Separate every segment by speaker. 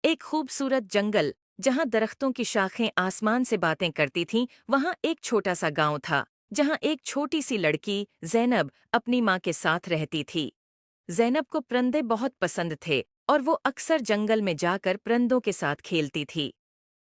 Speaker 1: एक खूबसूरत जंगल जहां दरख्तों की शाखें आसमान से बातें करती थीं, वहां एक छोटा सा गांव था जहां एक छोटी सी लड़की ज़ैनब अपनी माँ के साथ रहती थी। ज़ैनब को परिंदे बहुत पसंद थे और वो अक्सर जंगल में जाकर परिंदों के साथ खेलती थी।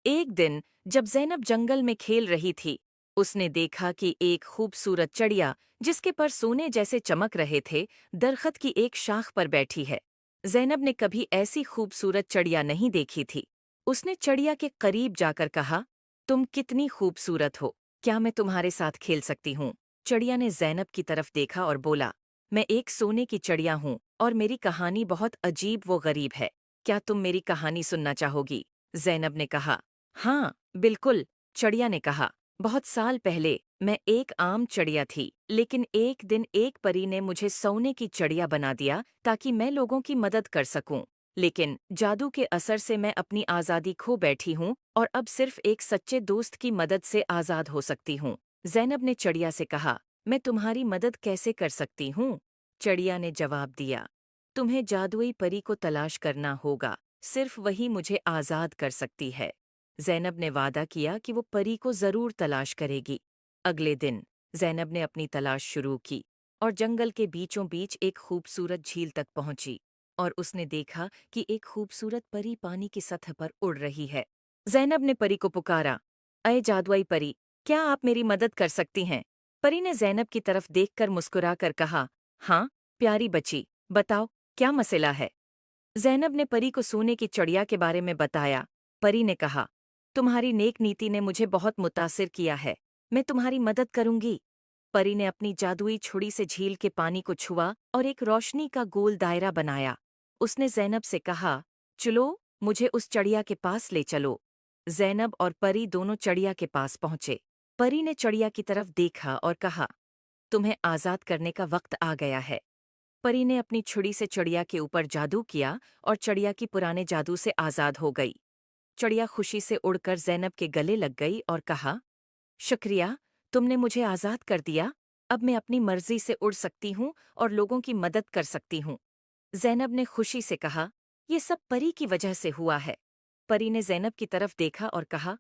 Speaker 1: एक दिन जब ज़ैनब जंगल में खेल रही थी, उसने देखा कि एक खूबसूरत चिड़िया जिसके पर सोने जैसे चमक रहे थे, दरख्त की एक शाख पर बैठी है। ज़ैनब ने कभी ऐसी खूबसूरत चिड़िया नहीं देखी थी। उसने चिड़िया के करीब जाकर कहा, तुम कितनी खूबसूरत हो, क्या मैं तुम्हारे साथ खेल सकती हूँ? चिड़िया ने ज़ैनब की तरफ देखा और बोला, मैं एक सोने की चिड़िया हूँ और मेरी कहानी बहुत अजीब व गरीब है। क्या तुम मेरी कहानी सुनना चाहोगी? ज़ैनब ने कहा। हाँ, बिल्कुल, चिड़िया ने कहा। बहुत साल पहले मैं एक आम चिड़िया थी, लेकिन एक दिन एक परी ने मुझे सोने की चिड़िया बना दिया ताकि मैं लोगों की मदद कर सकूं। लेकिन जादू के असर से मैं अपनी आज़ादी खो बैठी हूँ और अब सिर्फ एक सच्चे दोस्त की मदद से आज़ाद हो सकती हूँ। ज़ैनब ने चिड़िया से कहा, मैं तुम्हारी मदद कैसे कर सकती हूँ? चिड़िया ने जवाब दिया, तुम्हें जादुई परी को तलाश करना होगा, सिर्फ वही मुझे आज़ाद कर सकती है। ज़ैनब ने वादा किया कि वो परी को ज़रूर तलाश करेगी। अगले दिन ज़ैनब ने अपनी तलाश शुरू की और जंगल के बीचों बीच एक खूबसूरत झील तक पहुंची और उसने देखा कि एक खूबसूरत परी पानी की सतह पर उड़ रही है। ज़ैनब ने परी को पुकारा, अये जादुई परी, क्या आप मेरी मदद कर सकती हैं? परी ने ज़ैनब की तरफ देखकर मुस्कुराकर कहा, हाँ, प्यारी बच्ची, बताओ, क्या मसला है? ज़ैनब ने परी को सोने की चिड़िया के बारे में बताया। परी ने कहा, तुम्हारी नेक नीति ने मुझे बहुत मुतासिर किया है, मैं तुम्हारी मदद करूंगी। परी ने अपनी जादुई छुरी से झील के पानी को छुआ और एक रोशनी का गोल दायरा बनाया। उसने ज़ैनब से कहा, चलो, मुझे उस चिड़िया के पास ले चलो। ज़ैनब और परी दोनों चिड़िया के पास पहुंचे। परी ने चिड़िया की तरफ देखा और कहा, तुम्हें आज़ाद करने का वक्त आ गया है। परी ने अपनी छुरी से चिड़िया के ऊपर जादू किया और चिड़िया की पुराने जादू से आज़ाद हो गई। चिड़िया खुशी से उड़कर ज़ैनब के गले लग गई और कहा, शुक्रिया, तुमने मुझे आज़ाद कर दिया। अब मैं अपनी मर्जी से उड़ सकती हूँ और लोगों की मदद कर सकती हूँ। ज़ैनब ने खुशी से कहा, ये सब परी की वजह से हुआ है। परी ने ज़ैनब की तरफ देखा और कहा,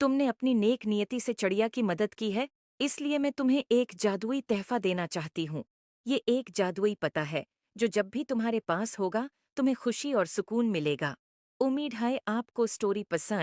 Speaker 1: तुमने अपनी नेक नियति से चिड़िया की मदद की है, इसलिए मैं तुम्हें एक जादुई तहफ़ा देना चाहती हूँ। ये एक जादुई पता है, जो जब भी तुम्हारे पास होगा, तुम्हें खुशी और सुकून मिलेगा। उम्मीद है आपको स्टोरी पसंद